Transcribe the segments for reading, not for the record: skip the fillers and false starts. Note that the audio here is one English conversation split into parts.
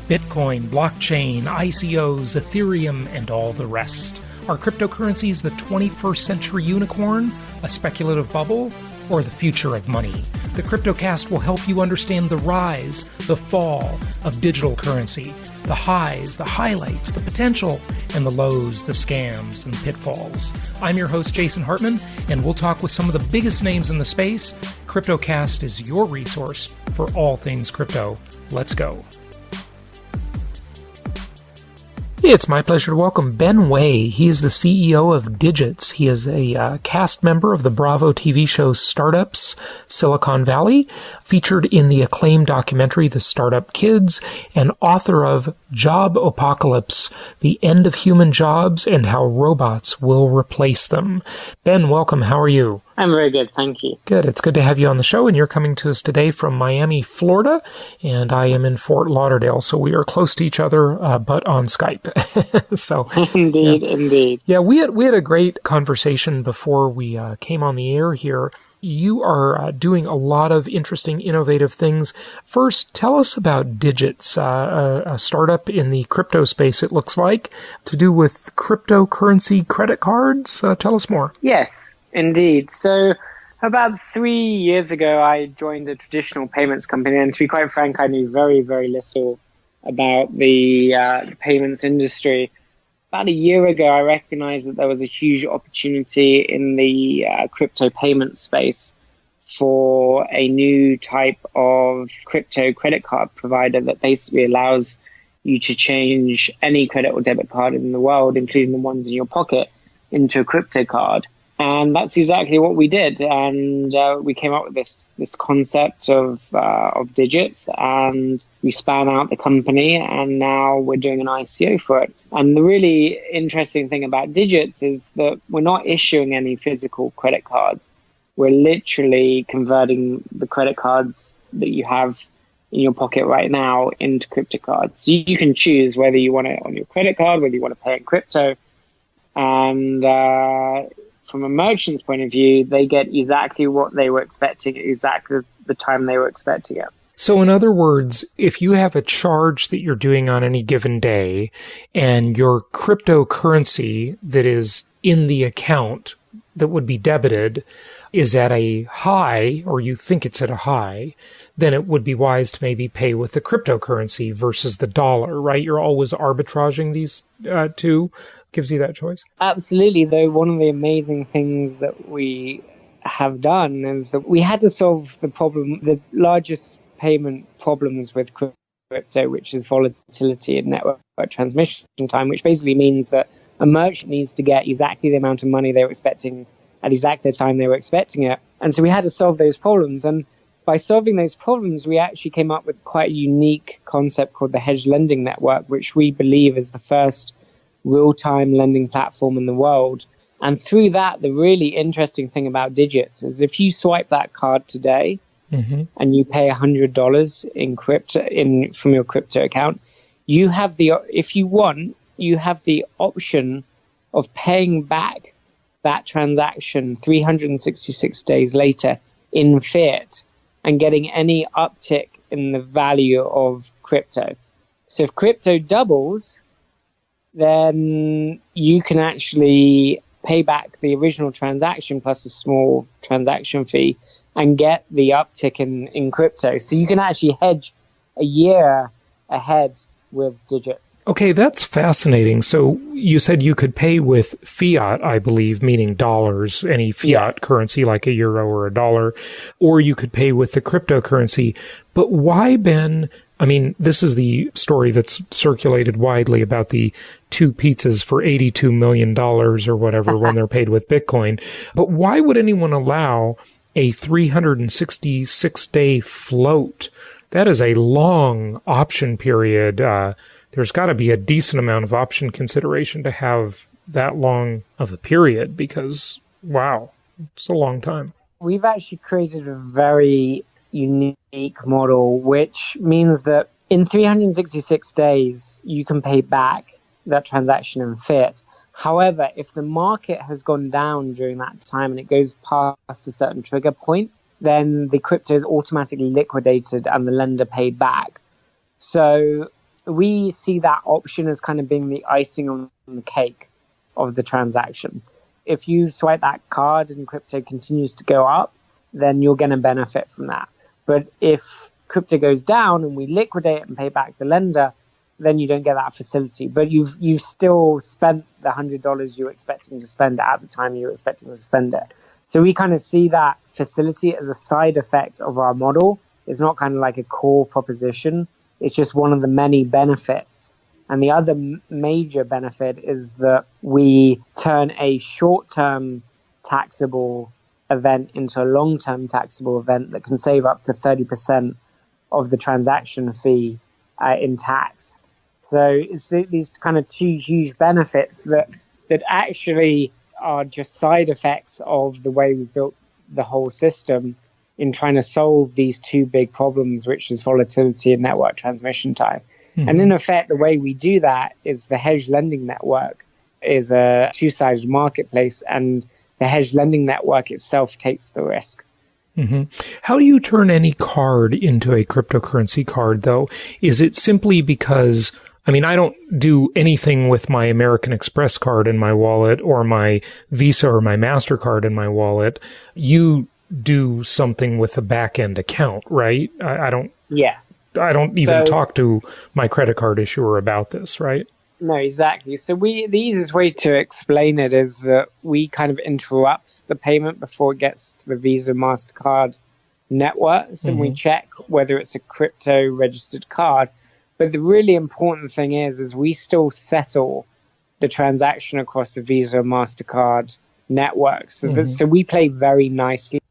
Bitcoin, blockchain, ICOs, Ethereum, and all the rest. Are cryptocurrencies the 21st century unicorn, a speculative bubble, or the future of money? The Cryptocast will help you understand the rise, the fall of digital currency, the highs, the highlights, the potential, and the lows, the scams, and pitfalls. I'm your host, Jason Hartman, and we'll talk with some of the biggest names in the space. Cryptocast is your resource for all things crypto. Let's go. It's my pleasure to welcome Ben Way. He is the CEO of Digits. He is a cast member of the Bravo TV show Startups, Silicon Valley, featured in the acclaimed documentary The Startup Kids, and author of Job Apocalypse, The End of Human Jobs and How Robots Will Replace Them. Ben, welcome. How are you? I'm very good, thank you. Good. It's good to have you on the show, and you're coming to us today from Miami, Florida, and I am in Fort Lauderdale, so we are close to each other, but on Skype. So Indeed. Yeah, we had a great conversation before we came on the air here. You are doing a lot of interesting, innovative things. First, tell us about Digits, a startup in the crypto space, it looks like, to do with cryptocurrency credit cards. Tell us more. Yes, indeed. So about 3 years ago, I joined a traditional payments company. And to be quite frank, I knew very, very little about the payments industry. About a year ago, I recognized that there was a huge opportunity in the crypto payment space for a new type of crypto credit card provider that basically allows you to change any credit or debit card in the world, including the ones in your pocket, into a crypto card. And that's exactly what we did. And we came up with this concept of Digits, and we span out the company, and now we're doing an ICO for it. And the really interesting thing about Digits is that we're not issuing any physical credit cards. We're literally converting the credit cards that you have in your pocket right now into Cryptocards. So you can choose whether you want it on your credit card, whether you want to pay in crypto. And from a merchant's point of view, they get exactly what they were expecting at exactly the time they were expecting it. So in other words, if you have a charge that you're doing on any given day and your cryptocurrency that is in the account that would be debited is at a high, or you think it's at a high, then it would be wise to maybe pay with the cryptocurrency versus the dollar, right? You're always arbitraging these two. Gives you that choice? Absolutely, though one of the amazing things that we have done is that we had to solve the problem, the largest payment problems with crypto, which is volatility and network transmission time, which basically means that a merchant needs to get exactly the amount of money they were expecting at exactly the time they were expecting it. And so we had to solve those problems. And by solving those problems, we actually came up with quite a unique concept called the hedge lending network, which we believe is the first real-time lending platform in the world. And through that, the really interesting thing about Digits is if you swipe that card today and you pay $100 in crypto from your crypto account, you have if you want, you have the option of paying back that transaction 366 days later in fiat and getting any uptick in the value of crypto. So if crypto doubles, then you can actually pay back the original transaction plus a small transaction fee and get the uptick in crypto. So you can actually hedge a year ahead with Digits. Okay, that's fascinating. So you said you could pay with fiat, I believe, meaning dollars, any fiat currency like a euro or a dollar, or you could pay with the cryptocurrency. But why, Ben? I mean, this is the story that's circulated widely about the 2 pizzas for $82 million or whatever when they're paid with Bitcoin. But why would anyone allow a 366-day float? That is a long option period. There's got to be a decent amount of option consideration to have that long of a period because, wow, it's a long time. We've actually created a very unique model, which means that in 366 days, you can pay back that transaction in fiat. However, if the market has gone down during that time and it goes past a certain trigger point, then the crypto is automatically liquidated and the lender paid back. So we see that option as kind of being the icing on the cake of the transaction. If you swipe that card and crypto continues to go up, then you're going to benefit from that. But if crypto goes down and we liquidate it and pay back the lender, then you don't get that facility. But you've still spent the $100 you were expecting to spend at the time you were expecting to spend it. So we kind of see that facility as a side effect of our model. It's not kind of like a core proposition. It's just one of the many benefits. And the other major benefit is that we turn a short-term taxable event into a long-term taxable event that can save up to 30% of the transaction fee in tax. So it's these kind of two huge benefits that actually are just side effects of the way we built the whole system in trying to solve these two big problems, which is volatility and network transmission time. Mm-hmm. And in effect, the way we do that is the hedge lending network is a two-sided marketplace, and the hedge lending network itself takes the risk. Mm-hmm. How do you turn any card into a cryptocurrency card, though? Is it simply because, I mean, I don't do anything with my American Express card in my wallet or my Visa or my MasterCard in my wallet. You do something with a back-end account, right? I don't. Yes. I don't even talk to my credit card issuer about this, right? No, exactly. So the easiest way to explain it is that we kind of interrupt the payment before it gets to the Visa, MasterCard networks, and we check whether it's a crypto registered card. But the really important thing is we still settle the transaction across the Visa, MasterCard networks. So we play very nicely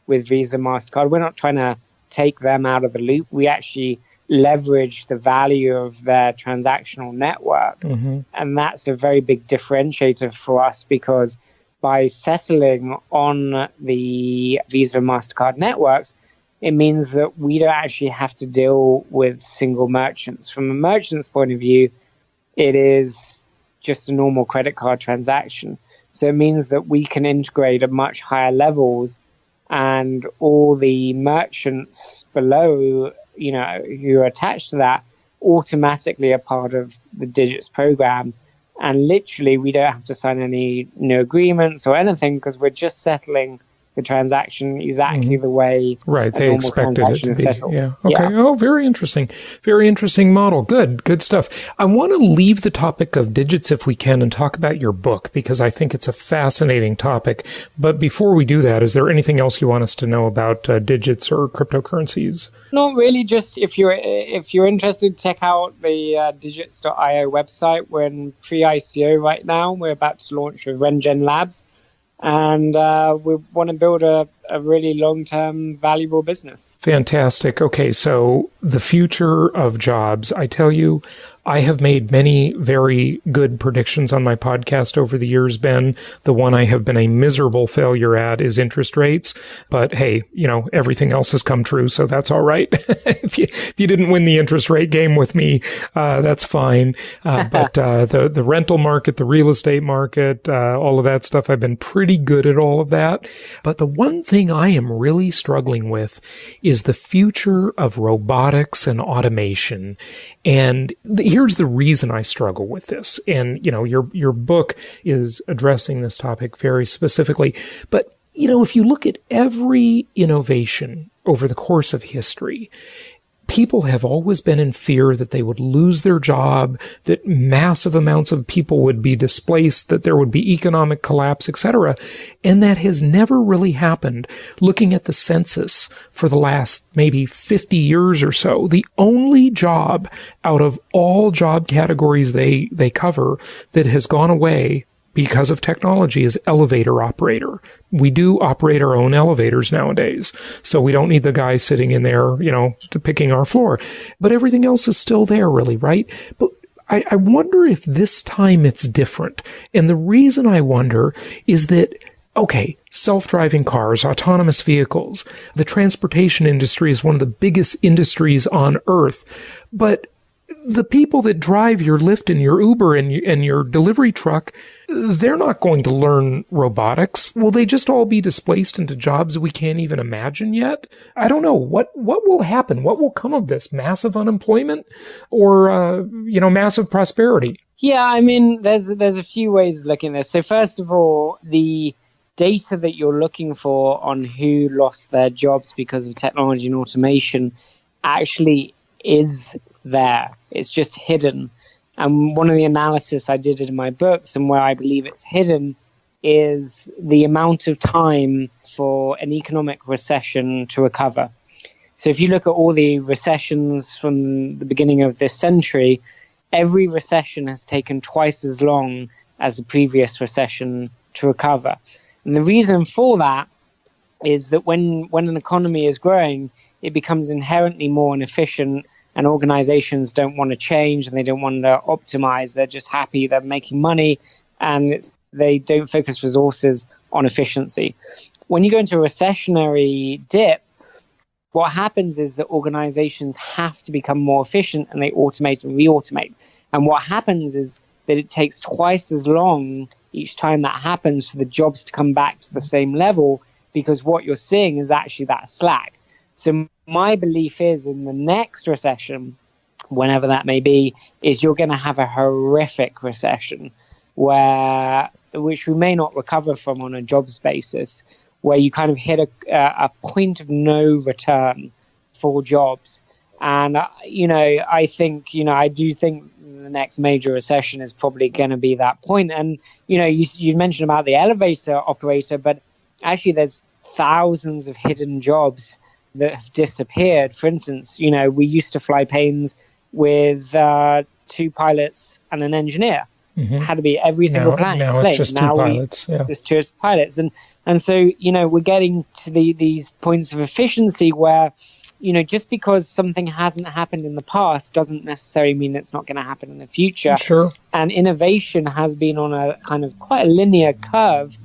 with Visa, MasterCard. We're not trying to take them out of the loop. We actually leverage the value of their transactional network. And that's a very big differentiator for us, because by settling on the Visa, MasterCard networks, it means that we don't actually have to deal with single merchants. From a merchant's point of view, it is just a normal credit card transaction. So it means that we can integrate at much higher levels, and all the merchants below, you know, who are attached to that automatically are part of the Digits program. And literally, we don't have to sign any new agreements or anything, because we're just settling the transaction exactly the way they expected it to be. Settled. Yeah. Okay. Yeah. Oh, very interesting. Very interesting model. Good stuff. I want to leave the topic of digits if we can and talk about your book, because I think it's a fascinating topic. But before we do that, is there anything else you want us to know about digits or cryptocurrencies? Not really. Just if you're interested, check out the digits.io website. We're in pre-ICO right now. We're about to launch with RenGen Labs. And we want to build a really long-term valuable business. Fantastic. Okay, so the future of jobs. I tell you, I have made many very good predictions on my podcast over the years, Ben. The one I have been a miserable failure at is interest rates. But hey, you know, everything else has come true, so that's all right. If you didn't win the interest rate game with me, that's fine. But the rental market, the real estate market, all of that stuff, I've been pretty good at all of that. But the one thing I am really struggling with is the future of robotics and automation. And here's the reason I struggle with this. And, you know, your book is addressing this topic very specifically. But, you know, if you look at every innovation over the course of history, people have always been in fear that they would lose their job, that massive amounts of people would be displaced, that there would be economic collapse, etc. And that has never really happened. Looking at the census for the last maybe 50 years or so, the only job out of all job categories they cover that has gone away because of technology is elevator operator. We do operate our own elevators nowadays, so we don't need the guy sitting in there, you know, picking our floor. But everything else is still there, really, right? But I wonder if this time it's different. And the reason I wonder is that, okay, self-driving cars, autonomous vehicles, the transportation industry is one of the biggest industries on Earth. But the people that drive your Lyft and your Uber and your delivery truck, they're not going to learn robotics. Will they just all be displaced into jobs we can't even imagine yet? I don't know. What will happen? What will come of this? Massive unemployment or, massive prosperity? Yeah, I mean, there's a few ways of looking at this. So first of all, the data that you're looking for on who lost their jobs because of technology and automation actually is there. It's just hidden. And one of the analysis I did in my books and where I believe it's hidden is the amount of time for an economic recession to recover. So if you look at all the recessions from the beginning of this century, every recession has taken twice as long as the previous recession to recover. And the reason for that is that when an economy is growing, it becomes inherently more inefficient, and organizations don't want to change and they don't want to optimize. They're just happy they're making money, and they don't focus resources on efficiency. When you go into a recessionary dip, what happens is that organizations have to become more efficient and they automate and re-automate. And what happens is that it takes twice as long each time that happens for the jobs to come back to the same level, because what you're seeing is actually that slack. So my belief is in the next recession, whenever that may be, is you're going to have a horrific recession which we may not recover from on a jobs basis, where you kind of hit a point of no return for jobs. And, I do think the next major recession is probably going to be that point. And, you mentioned about the elevator operator, but actually there's thousands of hidden jobs that have disappeared. For instance, we used to fly planes with 2 pilots and an engineer. Mm-hmm. It had to be every single plane. Now it's just 2 pilots. Yeah. Just 2 pilots. And so, we're getting to these points of efficiency where, just because something hasn't happened in the past doesn't necessarily mean it's not going to happen in the future. Sure. And innovation has been on a kind of quite a linear curve.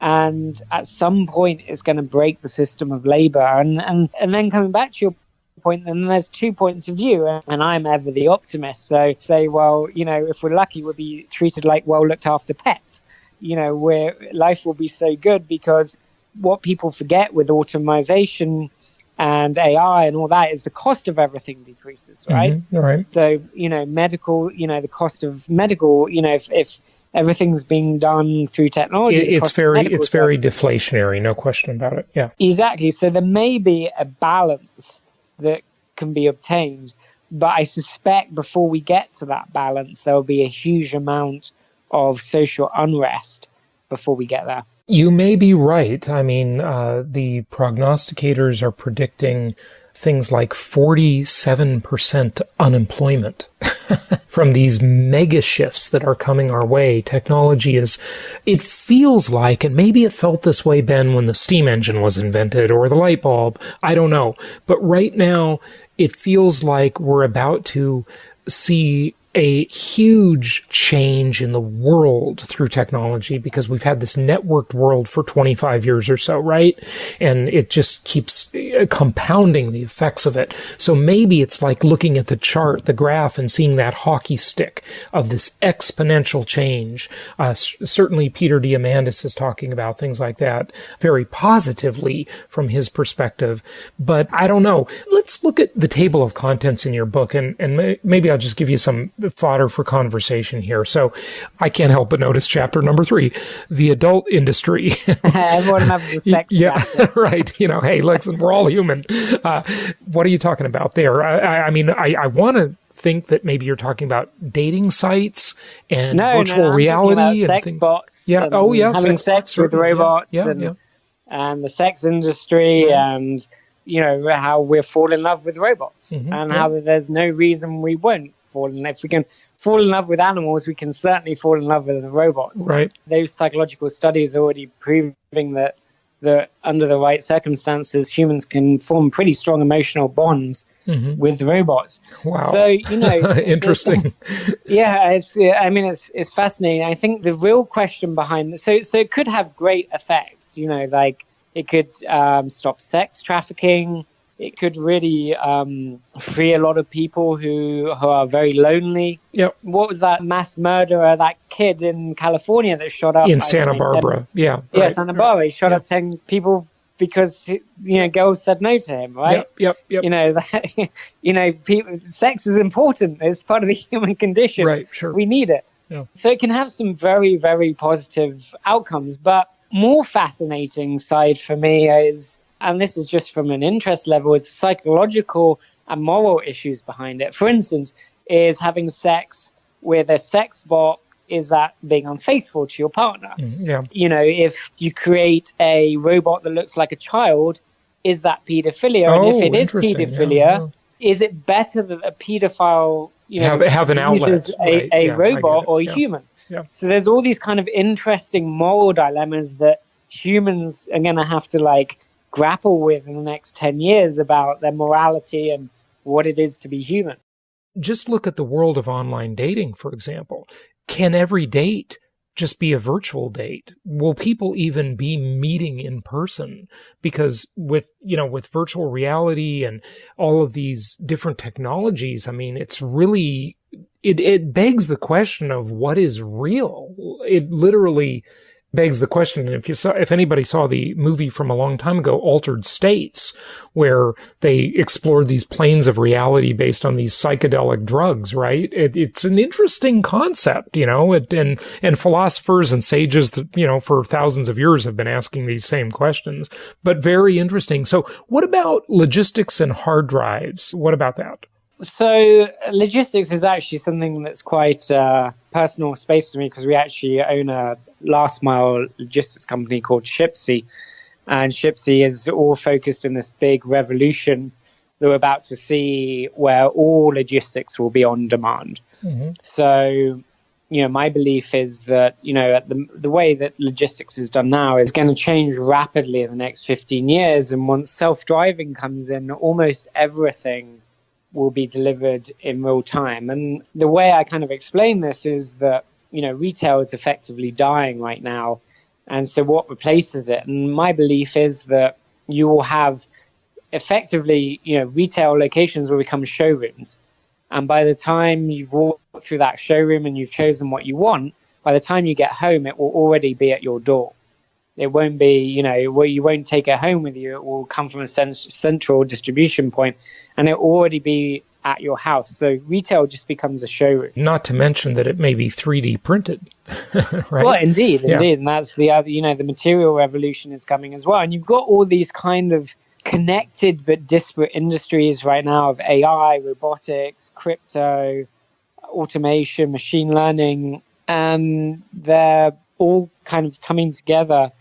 And at some point, it's going to break the system of labor. And then coming back to your point, then there's 2 points of view. And I'm ever the optimist. So say, well, if we're lucky, we'll be treated like well looked after pets. Where life will be so good, because what people forget with automation and AI and all that is the cost of everything decreases, right? Mm-hmm. Right. So, medical, the cost of medical, if everything's being done through technology, it's very deflationary, no question about it. Yeah. Exactly. So there may be a balance that can be obtained, but I suspect before we get to that balance, there will be a huge amount of social unrest before we get there. You may be right. I mean, the prognosticators are predicting things like 47% unemployment from these mega shifts that are coming our way. Technology it feels like, and maybe it felt this way, Ben, when the steam engine was invented or the light bulb. I don't know. But right now, it feels like we're about to see a huge change in the world through technology, because we've had this networked world for 25 years or so, right? And it just keeps compounding the effects of it. So maybe it's like looking at the chart, the graph, and seeing that hockey stick of this exponential change. Certainly Peter Diamandis is talking about things like that very positively from his perspective. But I don't know. Let's look at the table of contents in your book, and maybe I'll just give you some fodder for conversation here. So I can't help but notice chapter number 3, the adult industry. Everyone loves the sex chapter. Right. Hey, listen, we're all human. What are you talking about there? I mean, I want to think that maybe you're talking about dating sites and virtual reality about and sex things. Bots. Yeah. Having sex with robots and the sex industry and how we're falling in love with robots and how there's no reason we won't fall in love. If we can fall in love with animals, we can certainly fall in love with the robots. Right. Those psychological studies are already proving that under the right circumstances, humans can form pretty strong emotional bonds with robots. Wow. So, interesting. It's fascinating. I think the real question behind so it could have great effects, like it could stop sex trafficking. It could really free a lot of people who are very lonely. Yep. What was that mass murderer, that kid in California that shot up? In Santa Barbara. 10, yeah. Yeah, Santa Barbara. He shot up 10 people because, girls said no to him, right? Yep. Sex is important. It's part of the human condition. Right, sure. We need it. Yeah. So it can have some very, very positive outcomes. But more fascinating side for me is, and this is just from an interest level, is psychological and moral issues behind it. For instance, is having sex with a sex bot, is that being unfaithful to your partner? Yeah. If you create a robot that looks like a child, is that pedophilia? And if it is pedophilia, is it better that a pedophile have an outlet, uses a robot or a human? Yeah. So there's all these kind of interesting moral dilemmas that humans are going to have to grapple with in the next 10 years about their morality and what it is to be human. Just look at the world of online dating, for example. Can every date just be a virtual date? Will people even be meeting in person? Because with virtual reality and all of these different technologies, I mean, it's really, it begs the question of what is real. It literally begs the question. And if anybody saw the movie from a long time ago, Altered States, where they explored these planes of reality based on these psychedelic drugs, right? It's an interesting concept, and philosophers and sages, for thousands of years have been asking these same questions, but very interesting. So what about logistics and hard drives? What about that? So logistics is actually something that's quite personal space to me, because we actually own a last mile logistics company called Shipsy. And Shipsy is all focused in this big revolution that we're about to see, where all logistics will be on demand. Mm-hmm. So, my belief is that, the way that logistics is done now is going to change rapidly in the next 15 years. And once self-driving comes in, almost everything will be delivered in real time. And the way I kind of explain this is that, retail is effectively dying right now. And so what replaces it? And my belief is that you will have effectively, retail locations will become showrooms. And by the time you've walked through that showroom and you've chosen what you want, by the time you get home, it will already be at your door. It won't be, you won't take it home with you. It will come from a central distribution point, and it'll already be at your house. So retail just becomes a showroom. Not to mention that it may be 3D printed, right? Well, indeed. And that's the other, the material revolution is coming as well. And you've got all these kind of connected but disparate industries right now of AI, robotics, crypto, automation, machine learning, and they're all kind of coming together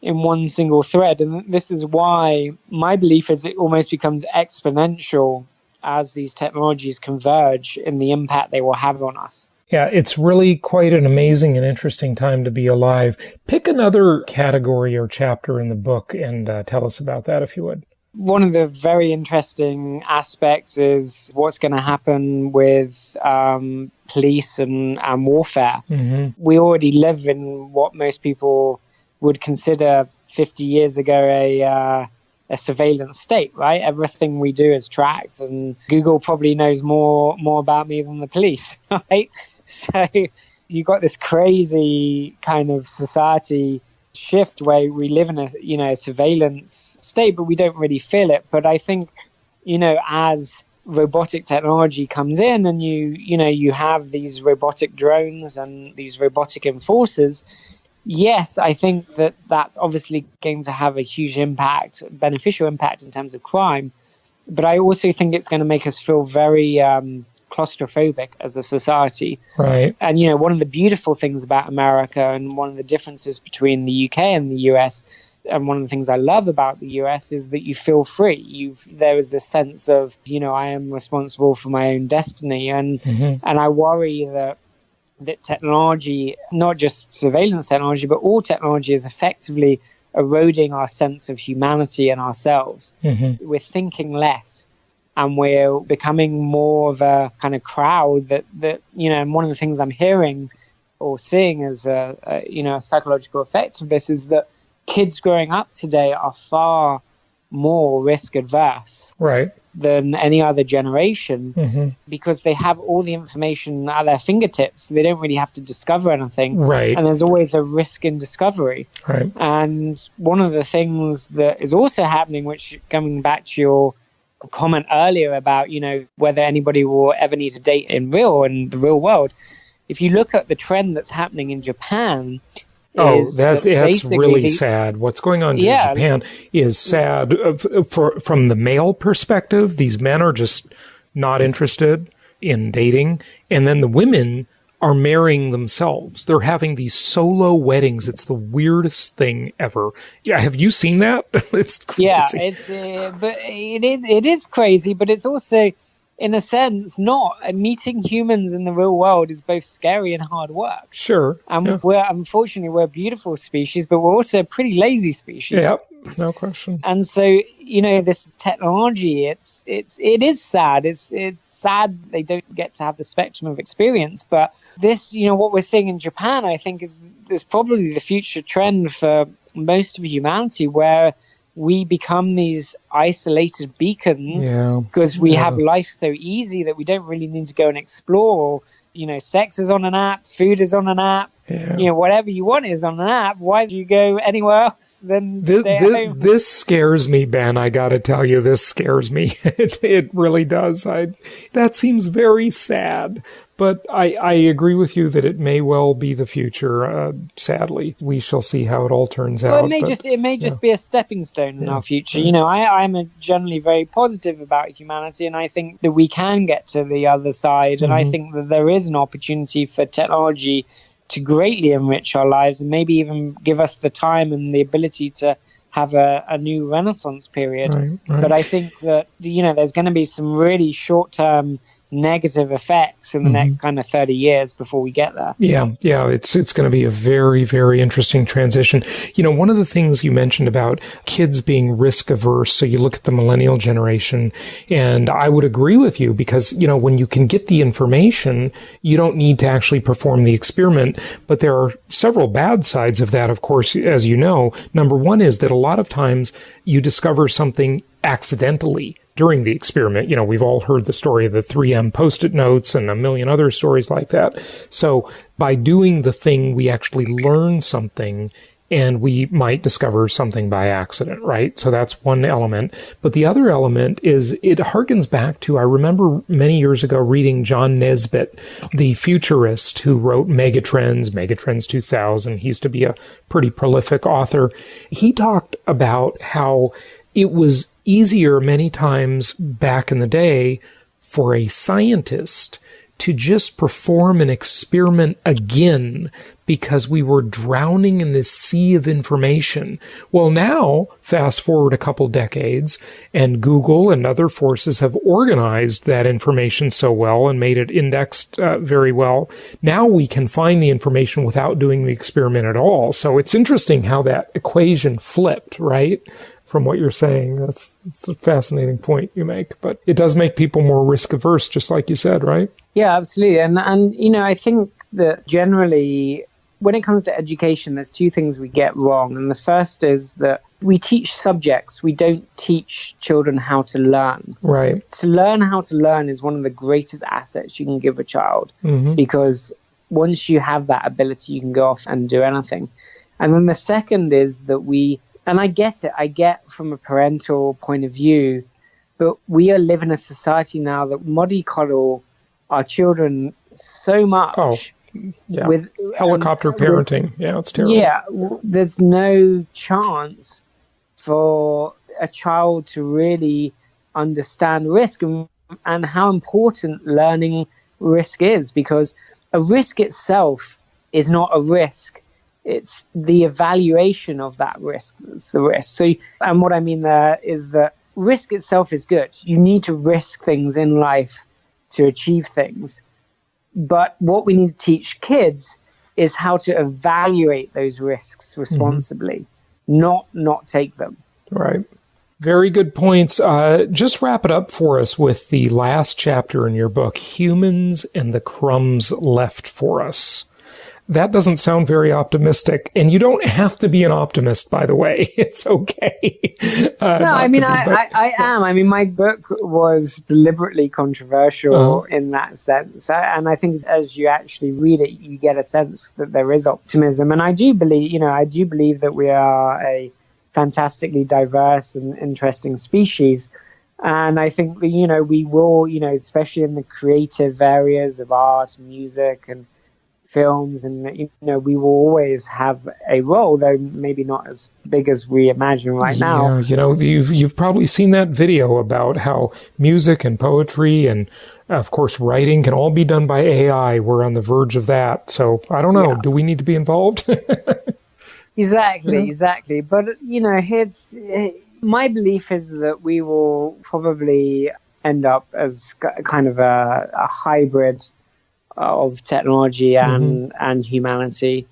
in one single thread. And this is why my belief is it almost becomes exponential as these technologies converge in the impact they will have on us. Yeah, it's really quite an amazing and interesting time to be alive. Pick another category or chapter in the book and tell us about that, if you would. One of the very interesting aspects is what's going to happen with police and warfare. Mm-hmm. We already live in what most people would consider 50 years ago a surveillance state, right? Everything we do is tracked, and Google probably knows more about me than the police, right? So you got this crazy kind of society shift where we live in a surveillance state, but we don't really feel it. But I think, as robotic technology comes in and you have these robotic drones and these robotic enforcers, yes, I think that's obviously going to have a huge impact, beneficial impact in terms of crime. But I also think it's going to make us feel very claustrophobic as a society. Right. And, one of the beautiful things about America, and one of the differences between the UK and the US, and one of the things I love about the US, is that you feel free. There is this sense of, I am responsible for my own destiny. And I worry that technology, not just surveillance technology, but all technology, is effectively eroding our sense of humanity and ourselves. Mm-hmm. We're thinking less, and we're becoming more of a kind of crowd that and one of the things I'm hearing or seeing as a psychological effect of this is that kids growing up today are far more risk adverse Right. than any other generation because they have all the information at their fingertips. They don't really have to discover anything. Right. And there's always a risk in discovery. Right. And one of the things that is also happening, which coming back to your comment earlier about, whether anybody will ever need to date in the real world, if you look at the trend that's happening in Japan, that's really sad. What's going on in Japan is sad. From the male perspective, these men are just not interested in dating. And then the women are marrying themselves. They're having these solo weddings. It's the weirdest thing ever. Yeah, have you seen that? It's crazy. Yeah, but it is crazy, but it's also, in a sense, not. Meeting humans in the real world is both scary and hard work. Sure. And we're a beautiful species, but we're also a pretty lazy species. Yeah, no question. And so, this technology, it is sad. It's sad they don't get to have the spectrum of experience. But this, what we're seeing in Japan, I think is probably the future trend for most of humanity, where we become these isolated beacons because we have life so easy that we don't really need to go and explore. Sex is on an app, food is on an app, whatever you want is on an app. Why do you go anywhere else than stay at home? This scares me, Ben. I got to tell you, this scares me. It really does. That seems very sad. But I agree with you that it may well be the future. Sadly, we shall see how it all turns out. It may just be a stepping stone in our future. I'm generally very positive about humanity, and I think that we can get to the other side. And I think that there is an opportunity for technology to greatly enrich our lives, and maybe even give us the time and the ability to have a new renaissance period. Right. But I think that there's going to be some really short-term negative effects in the next kind of 30 years before we get there. Yeah, it's going to be a very, very interesting transition. One of the things you mentioned about kids being risk averse, so you look at the millennial generation, and I would agree with you because, when you can get the information, you don't need to actually perform the experiment. But there are several bad sides of that, of course, as you know. Number one is that a lot of times you discover something accidentally during the experiment. We've all heard the story of the 3M Post-it notes and a million other stories like that. So by doing the thing, we actually learn something, and we might discover something by accident, right? So that's one element. But the other element is it harkens back to, I remember many years ago reading John Nesbitt, the futurist who wrote Megatrends 2000. He used to be a pretty prolific author. He talked about how it was easier many times back in the day for a scientist to just perform an experiment again because we were drowning in this sea of information. Well, now, fast forward a couple decades, and Google and other forces have organized that information so well and made it indexed very well. Now we can find the information without doing the experiment at all. So it's interesting how that equation flipped, right? From what you're saying, it's a fascinating point you make, but it does make people more risk averse, just like you said, right? Yeah, absolutely. And I think that generally when it comes to education, there's two things we get wrong. And the first is that we teach subjects. We don't teach children how to learn. Right. To learn how to learn is one of the greatest assets you can give a child because once you have that ability, you can go off and do anything. And then the second is that and I get it. I get from a parental point of view, but we are living in a society now that mollycoddle our children so much. Oh, yeah. With helicopter parenting. Yeah, it's terrible. Yeah, there's no chance for a child to really understand risk and how important learning risk is, because a risk itself is not a risk. It's the evaluation of that risk that's the risk. So, and what I mean there is that risk itself is good. You need to risk things in life to achieve things. But what we need to teach kids is how to evaluate those risks responsibly, not take them. Right. Very good points. Just wrap it up for us with the last chapter in your book, Humans and the Crumbs Left for Us. That doesn't sound very optimistic. And you don't have to be an optimist, by the way. It's okay. I am. I mean, my book was deliberately controversial in that sense. And I think as you actually read it, you get a sense that there is optimism. And I do believe that we are a fantastically diverse and interesting species. And I think, we will, especially in the creative areas of art, music, and films, and we will always have a role, though maybe not as big as we imagine right now. You've probably seen that video about how music and poetry and, of course, writing can all be done by AI. We're on the verge of that. So I don't know. Yeah. Do we need to be involved? Exactly. But my belief is that we will probably end up as kind of a hybrid of technology and humanity.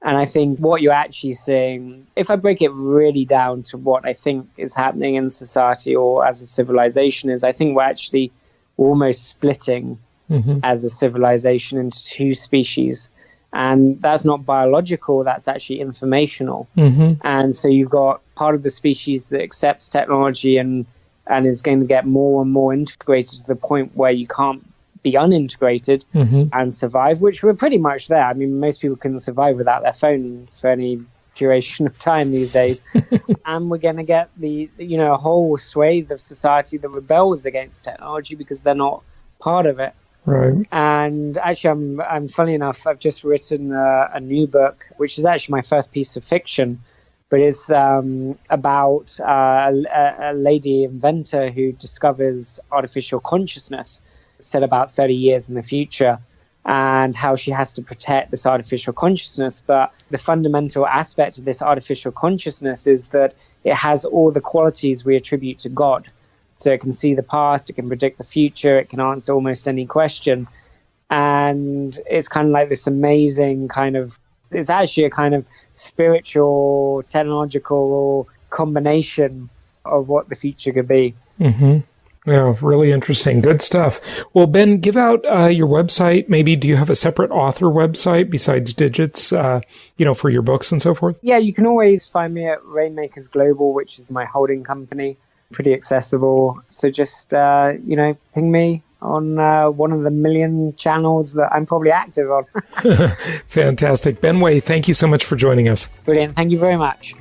And I think what you're actually seeing, if I break it really down to what I think is happening in society or as a civilization, is I think we're actually almost splitting as a civilization into two species. And that's not biological, that's actually informational. And so you've got part of the species that accepts technology and is going to get more and more integrated to the point where you can't be unintegrated and survive, which we're pretty much there. I mean, most people can survive without their phone for any duration of time these days. And we're going to get a whole swathe of society that rebels against technology because they're not part of it. Right. And actually, I'm funny enough, I've just written a new book, which is actually my first piece of fiction, but it's about a lady inventor who discovers artificial consciousness set about 30 years in the future, and how she has to protect this artificial consciousness. But the fundamental aspect of this artificial consciousness is that it has all the qualities we attribute to God. So it can see the past, it can predict the future, it can answer almost any question. And it's kind of like this amazing it's actually a kind of spiritual, technological combination of what the future could be. Yeah, really interesting. Good stuff. Well, Ben, give out your website. Maybe do you have a separate author website besides Digits, for your books and so forth? Yeah, you can always find me at Rainmakers Global, which is my holding company. Pretty accessible. So just, ping me on one of the million channels that I'm probably active on. Fantastic. Ben Way, thank you so much for joining us. Brilliant. Thank you very much.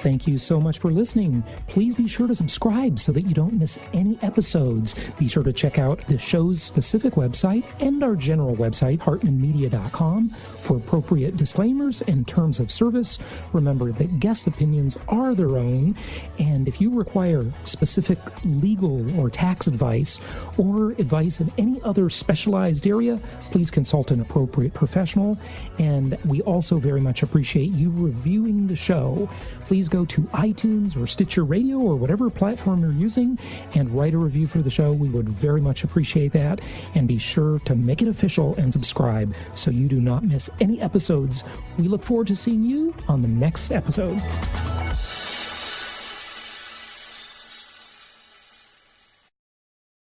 Thank you so much for listening. Please be sure to subscribe so that you don't miss any episodes. Be sure to check out the show's specific website and our general website, hartmanmedia.com, for appropriate disclaimers and terms of service. Remember that guest opinions are their own, and if you require specific legal or tax advice or advice in any other specialized area, please consult an appropriate professional. And we also very much appreciate you reviewing the show. Please go to iTunes or Stitcher Radio or whatever platform you're using and write a review for the show. We would very much appreciate that. And be sure to make it official and subscribe so you do not miss any episodes. We look forward to seeing you on the next episode.